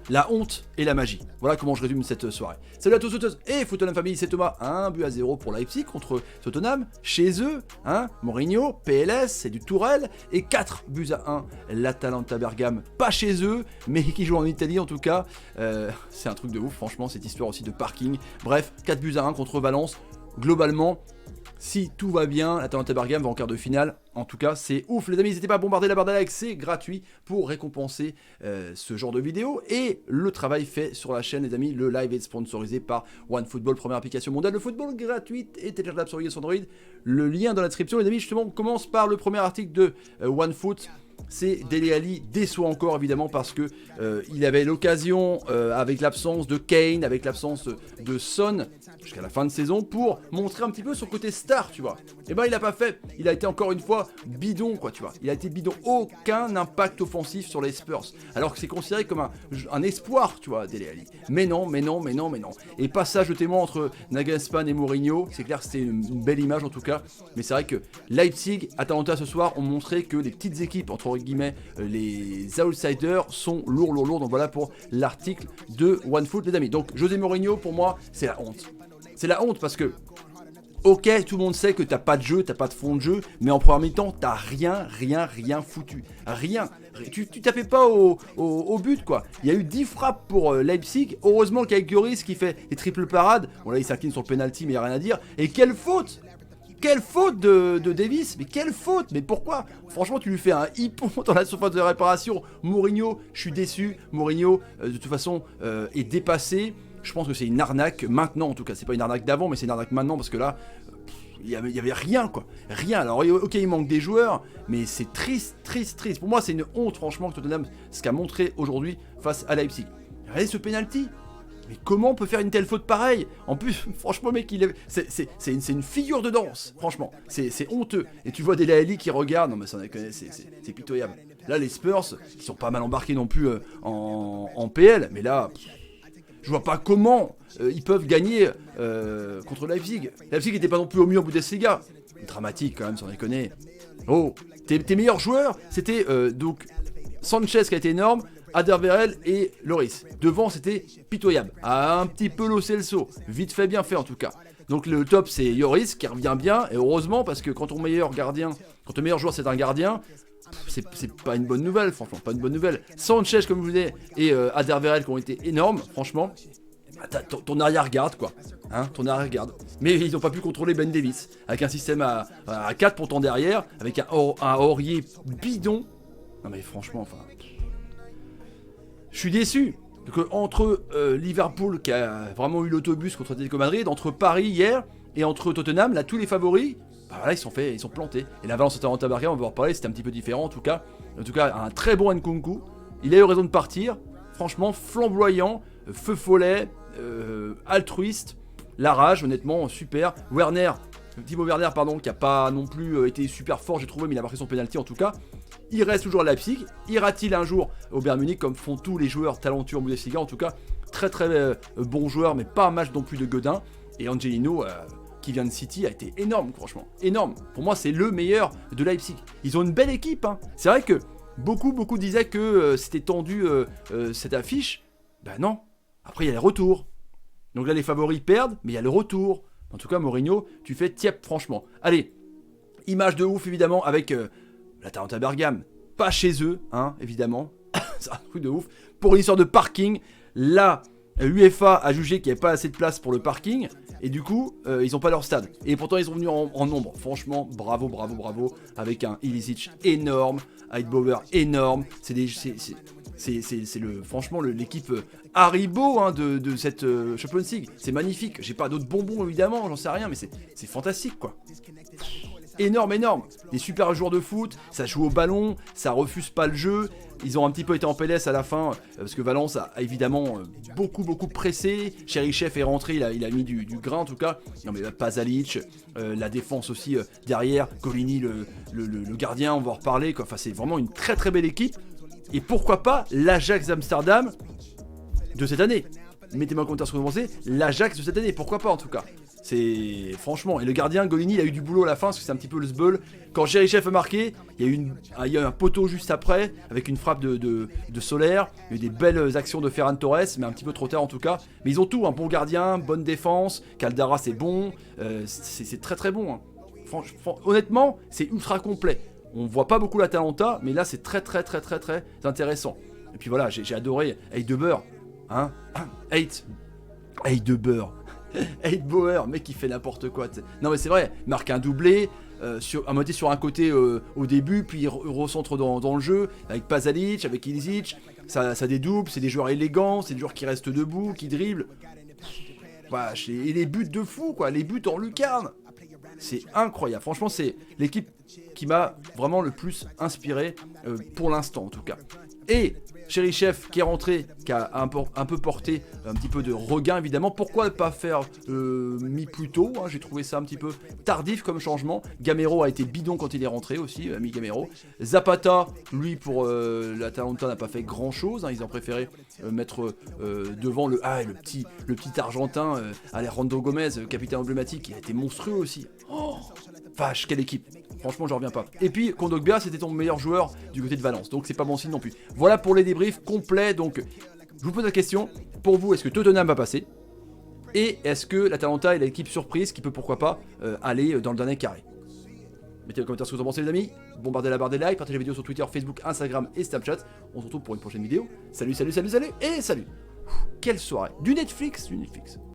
la honte et la magie. Voilà comment je résume cette soirée. Salut à tous, footeuses et Tottenham Family, c'est Thomas. 1-0 pour Leipzig contre Tottenham, chez eux, hein, Mourinho, PLS, c'est du Tourelle, et 4-1, l'Atalanta Bergame, pas chez eux, mais qui joue en Italie en tout cas. C'est un truc de ouf, franchement, cette histoire aussi de parking. Bref, 4-1 contre Valence, globalement. Si tout va bien, l'Atalanta Bergame va en quart de finale. En tout cas, c'est ouf les amis, n'hésitez pas à bombarder la barre de like, c'est gratuit pour récompenser ce genre de vidéo. Et le travail fait sur la chaîne les amis, le live est sponsorisé par OneFootball, première application mondiale de football gratuite et téléchargeable sur iOS Android. Le lien dans la description les amis, justement, on commence par le premier article de OneFoot. C'est Dele Alli déçoit encore évidemment parce que il avait l'occasion avec l'absence de Kane, avec l'absence de Son jusqu'à la fin de saison pour montrer un petit peu son côté star, tu vois. Et ben il a pas fait, il a été encore une fois bidon quoi, tu vois. Il a été bidon, aucun impact offensif sur les Spurs, alors que c'est considéré comme un espoir, tu vois, Dele Alli. Mais non. Et passage de témoin entre Nagelsmann et Mourinho, c'est clair que c'était une belle image en tout cas, mais c'est vrai que Leipzig, Atalanta ce soir ont montré que les petites équipes entre guillemets, les outsiders sont lourds, donc voilà pour l'article de OneFoot les amis. Donc José Mourinho pour moi c'est la honte. C'est la honte parce que ok, tout le monde sait que t'as pas de jeu, t'as pas de fond de jeu, mais en première mi-temps t'as rien foutu. Rien. Tu tapais pas au but quoi. Il y a eu 10 frappes pour Leipzig, heureusement qu'avec Lloris qui fait les triples parades, bon là il s'incline sur le penalty mais il n'y a rien à dire, et quelle faute de Davis, mais quelle faute, mais pourquoi? Franchement tu lui fais un hippon dans la surface de réparation. Mourinho, je suis déçu, Mourinho de toute façon est dépassé. Je pense que c'est une arnaque maintenant en tout cas, c'est pas une arnaque d'avant mais c'est une arnaque maintenant parce que là il y avait rien quoi, rien. Alors ok il manque des joueurs mais c'est triste. Pour moi c'est une honte franchement que Tottenham ce qu'a montré aujourd'hui face à Leipzig. Regardez ce penalty. Mais comment on peut faire une telle faute pareille? En plus, franchement, mec, c'est une figure de danse. Franchement, c'est honteux. Et tu vois Dele Alli qui regarde. Non, mais ça, on connaît, c'est pitoyable. Là, les Spurs, qui sont pas mal embarqués non plus en PL. Mais là, je vois pas comment ils peuvent gagner contre Leipzig. Leipzig n'était pas non plus au mieux en Bundesliga. Dramatique quand même, sans déconner. Oh, tes meilleurs joueurs, c'était donc Sanchez qui a été énorme. Alderweireld et Lloris. Devant, c'était pitoyable. Un petit peu Lo Celso. Vite fait, bien fait en tout cas. Donc le top, c'est Lloris qui revient bien. Et heureusement, parce que quand ton meilleur joueur, c'est un gardien, c'est pas une bonne nouvelle, franchement. Pas une bonne nouvelle. Sanchez, comme je vous disais, et Alderweireld qui ont été énormes, franchement. Ton arrière-garde, quoi. Hein, ton arrière-garde. Mais ils n'ont pas pu contrôler Ben Davis. Avec un système à 4 pourtant derrière. Avec un Aurier bidon. Non mais franchement, enfin... Je suis déçu. Donc, entre Liverpool qui a vraiment eu l'autobus contre Atlético Madrid, entre Paris hier et entre Tottenham, là tous les favoris, bah voilà, ils sont plantés. Et la Valence Atalanta Bergame, on va en reparler, c'était un petit peu différent en tout cas. En tout cas, un très bon Nkunku. Il a eu raison de partir. Franchement, flamboyant, feu follet, altruiste, la rage, honnêtement, super. Timo Werner, pardon, qui a pas non plus été super fort, j'ai trouvé, mais il a marqué son penalty en tout cas. Il reste toujours à Leipzig. Ira-t-il un jour au Bayern Munich comme font tous les joueurs talentueux en Bundesliga? En tout cas, très bon joueur, mais pas un match non plus de Godin. Et Angelino, qui vient de City, a été énorme, franchement. Énorme. Pour moi, c'est le meilleur de Leipzig. Ils ont une belle équipe. Hein. C'est vrai que beaucoup disaient que c'était tendu cette affiche. Ben non. Après, il y a les retours. Donc là, les favoris perdent, mais il y a le retour. En tout cas, Mourinho, tu fais tiep, franchement. Allez, image de ouf, évidemment, avec l'Atalanta Bergame. Pas chez eux, hein, évidemment. C'est un truc de ouf. Pour une histoire de parking, là, l'UEFA a jugé qu'il n'y avait pas assez de place pour le parking. Et du coup, ils n'ont pas leur stade. Et pourtant, ils sont venus en nombre. Franchement, bravo. Avec un Ilicic énorme, Heidbauer énorme. Franchement l'équipe Haribo hein, de cette Champions League. C'est magnifique. J'ai pas d'autres bonbons évidemment, j'en sais rien, mais c'est fantastique quoi. Énorme. Des super joueurs de foot, ça joue au ballon, ça refuse pas le jeu. Ils ont un petit peu été en PLS à la fin parce que Valence a évidemment beaucoup pressé. Cherichev est rentré, il a mis du grain en tout cas. Non mais Pasalic, la défense aussi derrière, Golini le gardien, on va en reparler quoi. Enfin c'est vraiment une très belle équipe. Et pourquoi pas l'Ajax d'Amsterdam de cette année. Mettez-moi en commentaire ce que vous pensez. L'Ajax de cette année, pourquoi pas en tout cas. C'est franchement, et le gardien Golini il a eu du boulot à la fin parce que c'est un petit peu le sbeul. Quand Cherichev a marqué, il y a eu un poteau juste après avec une frappe de Solaire. Il y a eu des belles actions de Ferran Torres, mais un petit peu trop tard en tout cas. Mais ils ont tout, un bon gardien, bonne défense, Caldara c'est bon, c'est très très bon. Hein. Honnêtement, c'est ultra complet. On voit pas beaucoup l'Atalanta, mais là c'est très intéressant. Et puis voilà, j'ai adoré Heidebauer, hein, Heidebauer. 8 Bauer, mec qui fait n'importe quoi. T'sais. Non mais c'est vrai, marque un doublé, à moitié sur un côté au début, puis il recentre dans le jeu, avec Pasalic, avec Ilicic, ça dédouble, c'est des joueurs élégants, c'est des joueurs qui restent debout, qui dribblent. Vache, et les buts de fou quoi, les buts en lucarne. C'est incroyable, franchement c'est l'équipe qui m'a vraiment le plus inspiré, pour l'instant en tout cas. Et Cherichev qui est rentré, qui a un peu porté un petit peu de regain évidemment. Pourquoi ne pas faire mis plus tôt, hein, j'ai trouvé ça un petit peu tardif comme changement. Gamero a été bidon quand il est rentré aussi, ami Gamero. Zapata, lui pour l'Atalanta n'a pas fait grand chose, hein, ils ont préféré mettre devant le petit Argentin, Alejandro Gomez, capitaine emblématique, qui a été monstrueux aussi. Oh, vache, quelle équipe! Franchement, je reviens pas. Et puis, Kondogbia, c'était ton meilleur joueur du côté de Valence. Donc, c'est pas bon signe non plus. Voilà pour les débriefs complets. Donc, je vous pose la question. Pour vous, est-ce que Tottenham va passer? Et est-ce que l'Atalanta est l'équipe surprise qui peut, pourquoi pas, aller dans le dernier carré? Mettez en commentaire ce que vous en pensez, les amis. Bombardez la barre des likes. Partagez la vidéo sur Twitter, Facebook, Instagram et Snapchat. On se retrouve pour une prochaine vidéo. Salut. Et salut. Quelle soirée. Du Netflix.